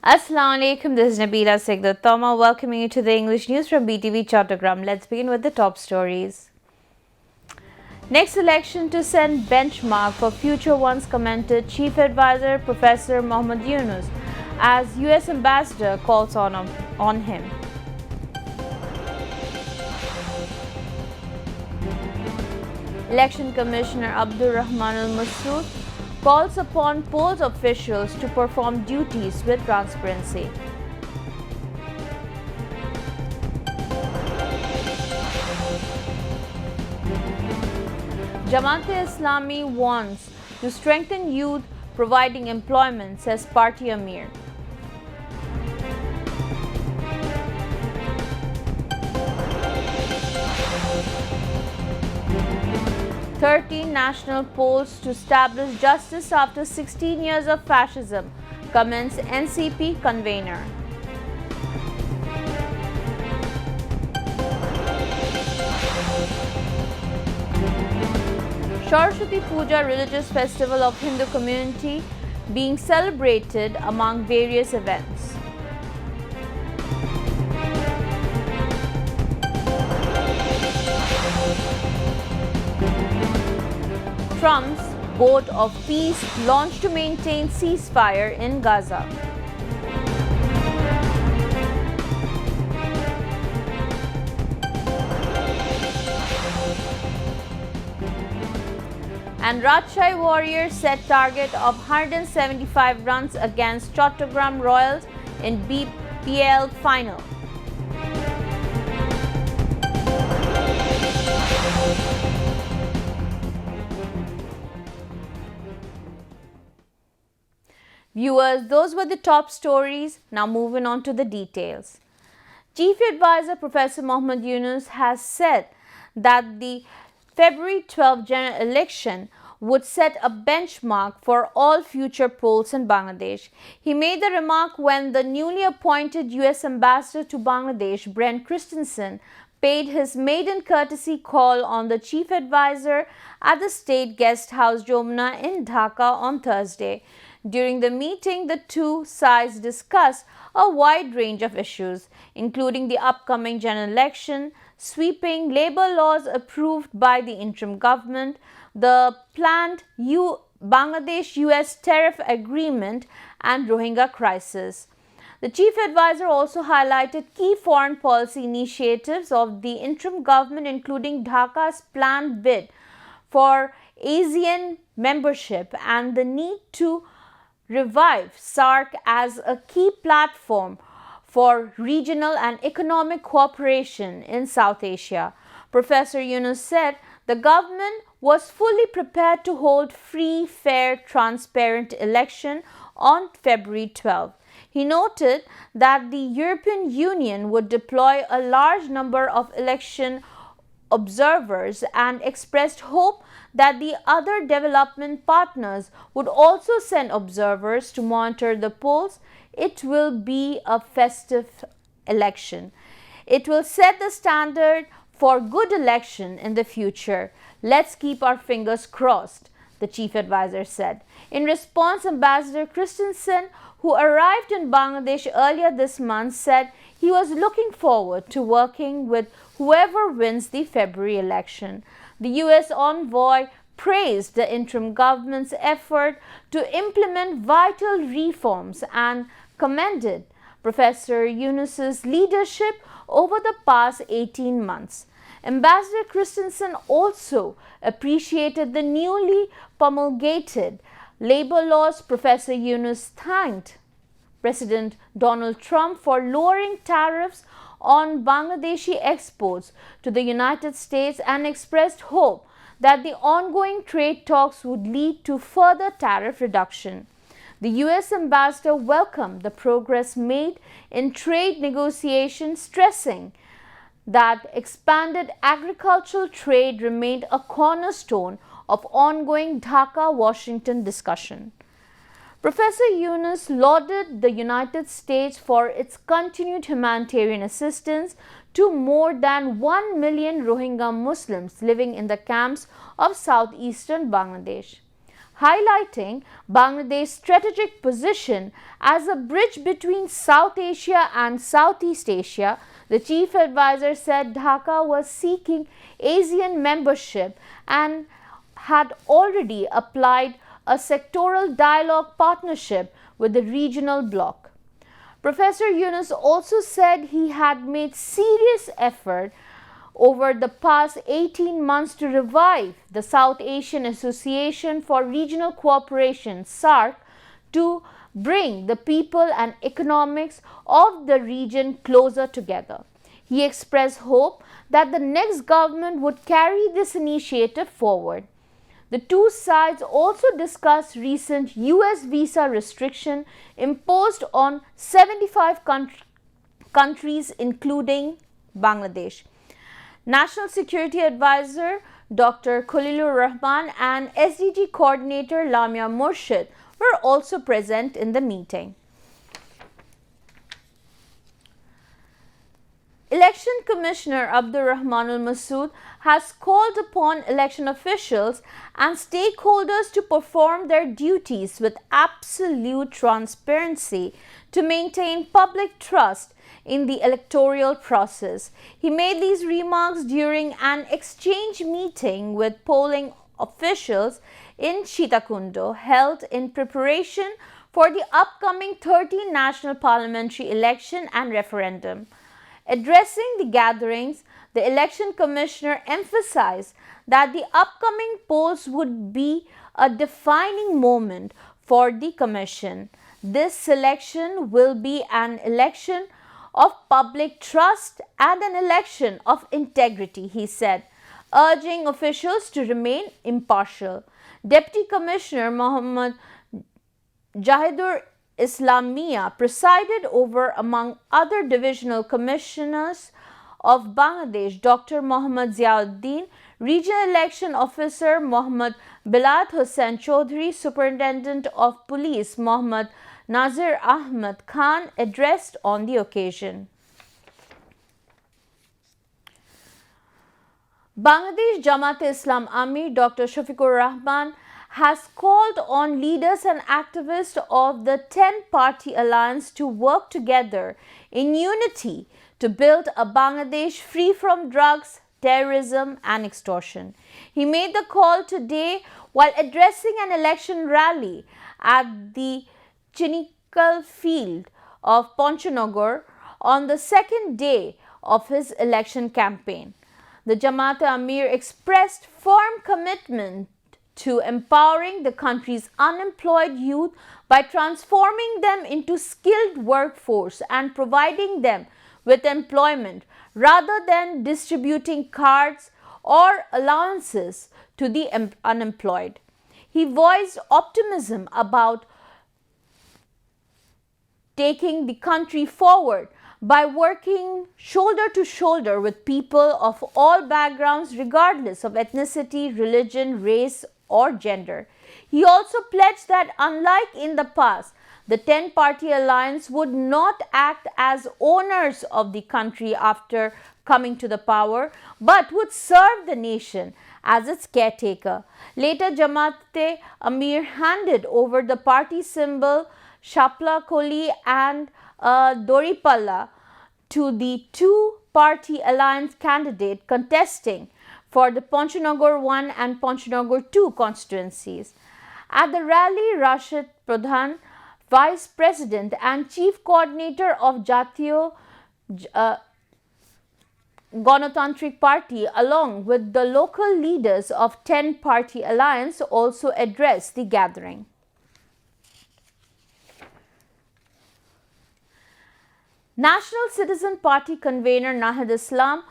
Assalamu alaikum, this is Nabila Sigdar Thoma welcoming you to the English news from Btv Chattogram. Let's begin with the top stories. Next election to send benchmark for future ones, commented Chief Advisor Professor Mohammed Yunus as US Ambassador calls on him. Election Commissioner Abdul Rahman Al-Masood calls upon polls officials to perform duties with transparency. Jamaat-e-Islami wants to strengthen youth providing employment, says Party Amir. "13 national polls to establish justice after 16 years of fascism," comments NCP convener. Saraswati Puja, religious festival of Hindu community, being celebrated among various events. Trump's Board of Peace launched to maintain ceasefire in Gaza. And Rajshahi Warriors set target of 175 runs against Chattogram Royals in BPL final. Viewers, those were the top stories. Now moving on to the details. Chief Advisor Professor Mohammed Yunus has said that the February 12 general election would set a benchmark for all future polls in Bangladesh. He made the remark when the newly appointed US Ambassador to Bangladesh, Brent Christensen, paid his maiden courtesy call on the Chief Advisor at the State Guest House Jomna in Dhaka on Thursday. During the meeting, the two sides discussed a wide range of issues, including the upcoming general election, sweeping labor laws approved by the interim government, the planned Bangladesh-US tariff agreement, and Rohingya crisis. The chief advisor also highlighted key foreign policy initiatives of the interim government, including Dhaka's planned bid for ASEAN membership and the need to revive SAARC as a key platform for regional and economic cooperation in South Asia. Professor Yunus said the government was fully prepared to hold free, fair, transparent election on February 12. He noted that the European Union would deploy a large number of election observers and expressed hope that the other development partners would also send observers to monitor the polls. It will be a festive election. It will set the standard for good election in the future. Let's keep our fingers crossed, the chief advisor said. In response, Ambassador Christensen, who arrived in Bangladesh earlier this month, said he was looking forward to working with whoever wins the February election. The US envoy praised the interim government's effort to implement vital reforms and commended Professor Yunus's leadership over the past 18 months. Ambassador Christensen also appreciated the newly promulgated labor laws. Professor Yunus thanked President Donald Trump for lowering tariffs on Bangladeshi exports to the United States and expressed hope that the ongoing trade talks would lead to further tariff reduction. The US ambassador welcomed the progress made in trade negotiations, stressing that expanded agricultural trade remained a cornerstone of ongoing Dhaka-Washington discussion. Professor Yunus lauded the United States for its continued humanitarian assistance to more than 1 million Rohingya Muslims living in the camps of southeastern Bangladesh. highlighting Bangladesh's strategic position as a bridge between South Asia and Southeast Asia. The chief advisor said Dhaka was seeking ASEAN membership and had already applied a sectoral dialogue partnership with the regional bloc. Professor Yunus also said he had made serious effort over the past 18 months to revive the South Asian Association for Regional Cooperation (SAARC) to bring the people and economics of the region closer together. He expressed hope that the next government would carry this initiative forward. The two sides also discussed recent US visa restriction imposed on 75 countries including Bangladesh. National Security Advisor Dr. Khalilur Rahman and SDG Coordinator Lamia Murshid were also present in the meeting. Election Commissioner Abdur Rahmanul Masood has called upon election officials and stakeholders to perform their duties with absolute transparency to maintain public trust in the electoral process. He made these remarks during an exchange meeting with polling officials in Sitakundo held in preparation for the upcoming 13th national parliamentary election and referendum. Addressing the gatherings, the election commissioner emphasized that the upcoming polls would be a defining moment for the commission. This selection will be an election of public trust and an election of integrity, he said, urging officials to remain impartial. Deputy Commissioner Mohammad Jahidur Islamia presided over, among other divisional commissioners of Bangladesh, Dr. Mohammad Ziauddin, Regional Election Officer Mohammad Bilal Hussain Chaudhry, Superintendent of Police Mohammad Nazir Ahmed Khan addressed on the occasion. Bangladesh Jamaat-e-Islam Amir Dr. Shafiqur Rahman has called on leaders and activists of the 10-party alliance to work together in unity to build a Bangladesh free from drugs, terrorism and extortion. He made the call today while addressing an election rally at the Chinikal field of Panchanagar on the second day of his election campaign. The Jamaat-e-Amir expressed firm commitment to empowering the country's unemployed youth by transforming them into skilled workforce and providing them with employment rather than distributing cards or allowances to the unemployed. He voiced optimism about taking the country forward by working shoulder to shoulder with people of all backgrounds regardless of ethnicity, religion, race or gender. He also pledged that unlike in the past, the 10-party alliance would not act as owners of the country after coming to the power, but would serve the nation as its caretaker. Later, Jamaat-e-Amir handed over the party symbol Shapla Koli and Doripalla to the two-party alliance candidate contesting for the Panchanagar 1 and Panchanagar 2 constituencies. At the rally, Rashid Pradhan, Vice President and Chief Coordinator of Jatiyo Ganotantrik Party, along with the local leaders of 10-party alliance, also addressed the gathering. National Citizen Party convener Nahid Islam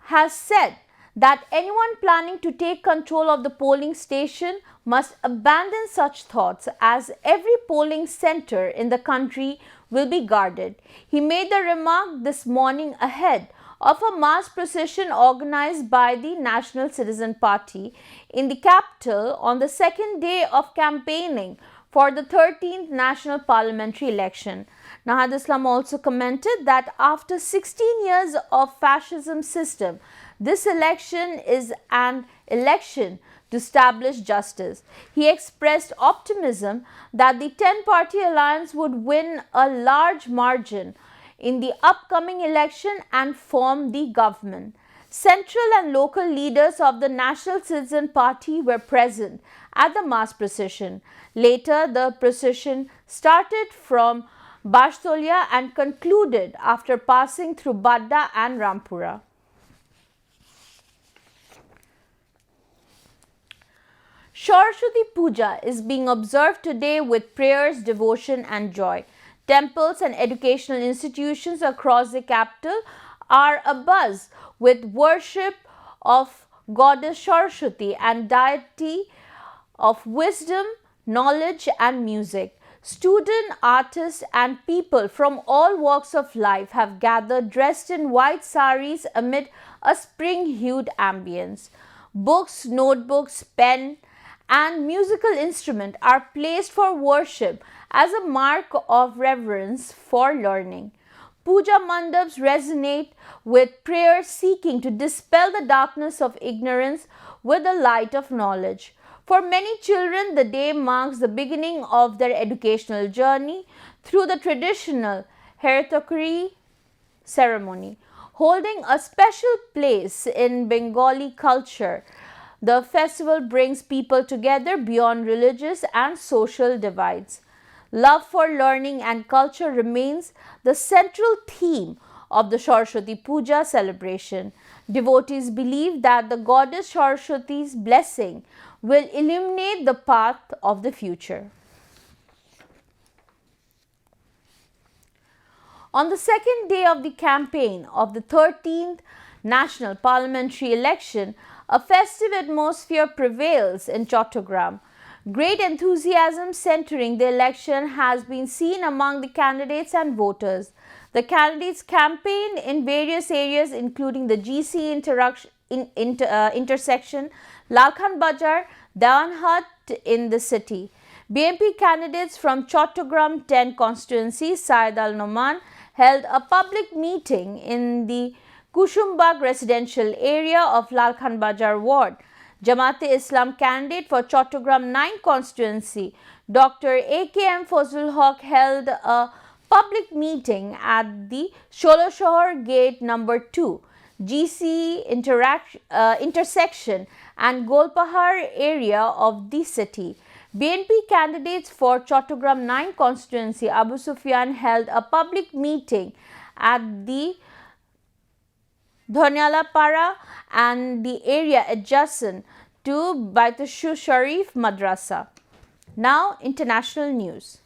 has said that anyone planning to take control of the polling station must abandon such thoughts, as every polling center in the country will be guarded. He made the remark this morning ahead of a mass procession organized by the National Citizen Party in the capital on the second day of campaigning for the 13th national parliamentary election. Nahid Islam also commented that after 16 years of fascism system, this election is an election to establish justice. He expressed optimism that the 10-party alliance would win a large margin in the upcoming election and form the government. Central and local leaders of the National Citizen Party were present at the mass procession. Later, the procession started from Barstolia and concluded after passing through Badda and Rampura. Saraswati Puja is being observed today with prayers, devotion and joy. Temples and educational institutions across the capital are abuzz with worship of Goddess Saraswati and deity of wisdom, knowledge and music. Students, artists and people from all walks of life have gathered dressed in white saris amid a spring-hued ambience. Books, notebooks, pen and musical instruments are placed for worship as a mark of reverence for learning. Puja mandaps resonate with prayers seeking to dispel the darkness of ignorance with the light of knowledge. For many children, the day marks the beginning of their educational journey through the traditional Raater ceremony. Holding a special place in Bengali culture, the festival brings people together beyond religious and social divides. Love for learning and culture remains the central theme of the Saraswati Puja celebration. Devotees believe that the goddess Saraswati's blessing will illuminate the path of the future. On the second day of the campaign of the 13th National Parliamentary Election, a festive atmosphere prevails in Chattogram. Great enthusiasm centering the election has been seen among the candidates and voters. The candidates campaigned in various areas including the GC intersection, Lalkhan Bajar, Dewanhat in the city. BNP candidates from Chattogram 10 constituency, Syed Al Noman, held a public meeting in the Kushumbag residential area of Lalkhan Bajar ward. Jamaat-e-Islam candidate for Chattogram 9 constituency, Dr. AKM Fazlul Haq, held a public meeting at the Sholoshahar Gate number 2, GC intersection and Golpahar area of the city. BNP candidates for Chattogram 9 constituency, Abu Sufyan, held a public meeting at the Dhonyalapara and the area adjacent to Baitushu Sharif Madrasa. Now, international news.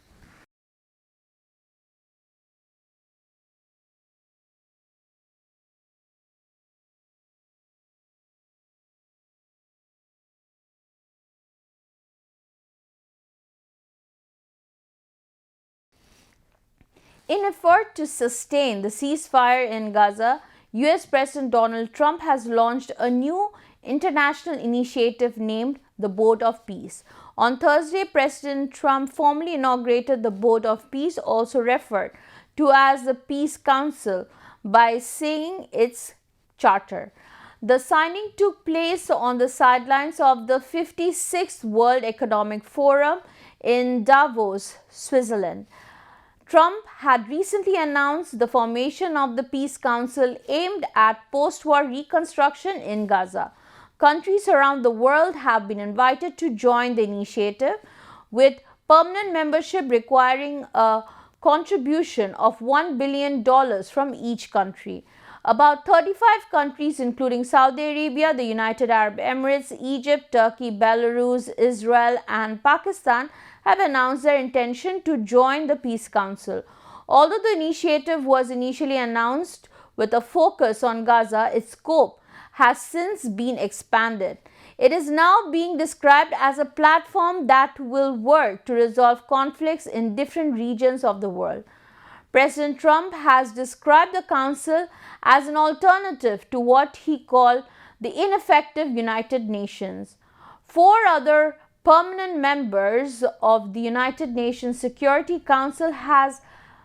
In effort to sustain the ceasefire in Gaza, US President Donald Trump has launched a new international initiative named the Boat of Peace. On Thursday, President Trump formally inaugurated the Boat of Peace, also referred to as the Peace Council, by signing its charter. The signing took place on the sidelines of the 56th World Economic Forum in Davos, Switzerland. Trump had recently announced the formation of the Peace Council aimed at post-war reconstruction in Gaza. Countries around the world have been invited to join the initiative, with permanent membership requiring a contribution of $1 billion from each country. About 35 countries, including Saudi Arabia, the United Arab Emirates, Egypt, Turkey, Belarus, Israel, and Pakistan, have announced their intention to join the Peace Council. Although the initiative was initially announced with a focus on Gaza, its scope has since been expanded. It is now being described as a platform that will work to resolve conflicts in different regions of the world. President Trump has described the Council as an alternative to what he called the ineffective United Nations. 4 other permanent members of the United Nations Security Council has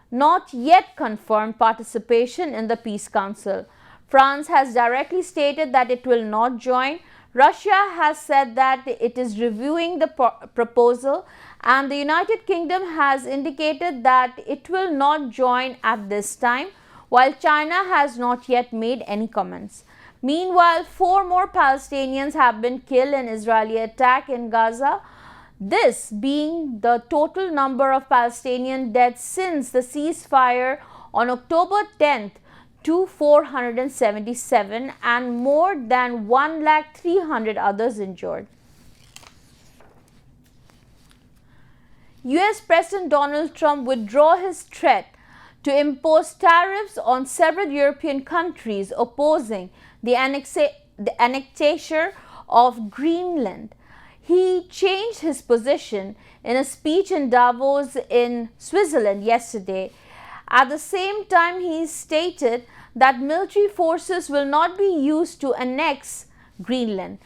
not yet confirmed participation in the Peace Council. France has directly stated that it will not join. Russia has said that it is reviewing the proposal, and the United Kingdom has indicated that it will not join at this time, while China has not yet made any comments. Meanwhile, 4 more Palestinians have been killed in Israeli attack in Gaza, this being the total number of Palestinian deaths since the ceasefire on October 10th to 477, and more than 1,300,000 others injured. US President Donald Trump withdrew his threat to impose tariffs on several European countries opposing the annexation of Greenland. He changed his position in a speech in Davos in Switzerland yesterday. At the same time, he stated that military forces will not be used to annex Greenland.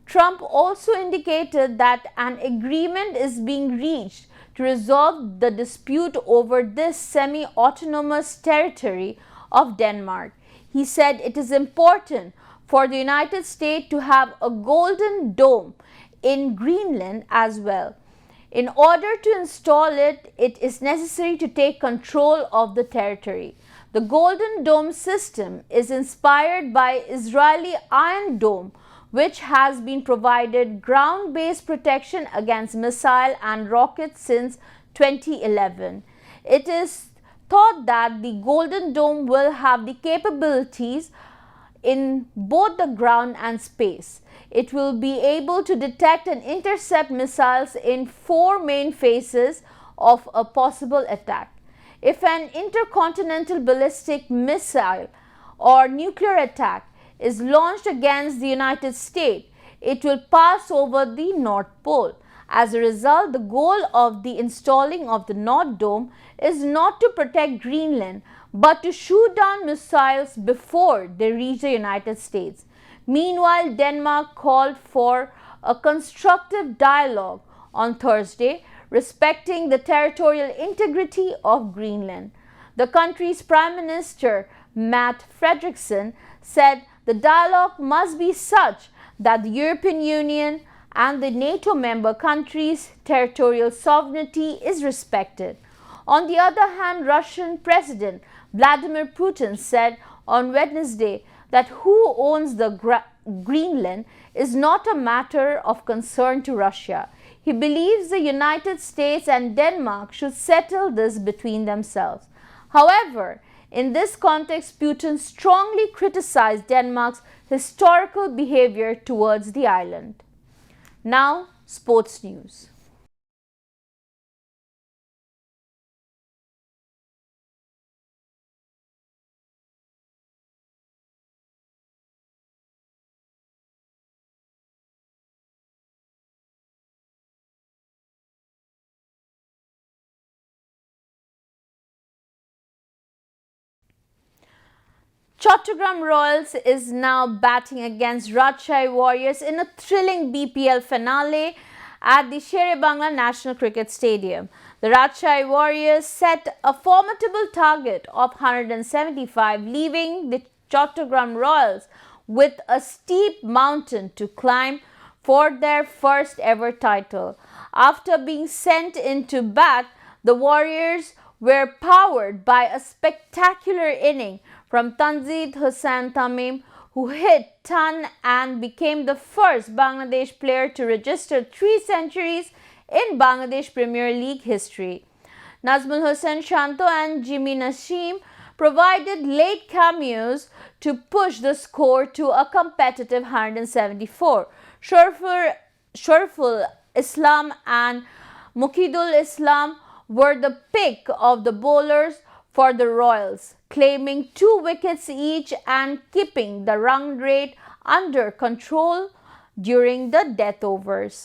Trump also indicated that an agreement is being reached to resolve the dispute over this semi-autonomous territory of Denmark. He said it is important for the United States to have a golden dome in Greenland as well. In order to install it, it is necessary to take control of the territory. The Golden Dome system is inspired by Israeli Iron Dome, which has been provided ground-based protection against missile and rockets since 2011. It is thought that the Golden Dome will have the capabilities in both the ground and space. It will be able to detect and intercept missiles in 4 main phases of a possible attack. If an intercontinental ballistic missile or nuclear attack is launched against the United States, it will pass over the North Pole. As a result, the goal of the installing of the North Dome is not to protect Greenland, but to shoot down missiles before they reach the United States. Meanwhile, Denmark called for a constructive dialogue on Thursday respecting the territorial integrity of Greenland. The country's Prime Minister, Mette Frederiksen, said the dialogue must be such that the European Union and the NATO member countries' territorial sovereignty is respected. On the other hand, Russian President Vladimir Putin said on Wednesday that who owns the Greenland is not a matter of concern to Russia. He believes the United States and Denmark should settle this between themselves. However, in this context, Putin strongly criticized Denmark's historical behavior towards the island. Now, sports news. Chattogram Royals is now batting against Rajshahi Warriors in a thrilling BPL finale at the Sher-e-Bangla National Cricket Stadium. The Rajshahi Warriors set a formidable target of 175, leaving the Chattogram Royals with a steep mountain to climb for their first ever title. After being sent into bat, the Warriors were powered by a spectacular inning from Tanzid Hussain Tamim, who hit 10 and became the first Bangladesh player to register 3 centuries in Bangladesh Premier League history. Nazmul Hussain Shanto and Jimmy Naseem provided late cameos to push the score to a competitive 174. Shariful Islam and Muqidul Islam were the pick of the bowlers for the Royals, claiming 2 wickets each and keeping the run rate under control during the death overs.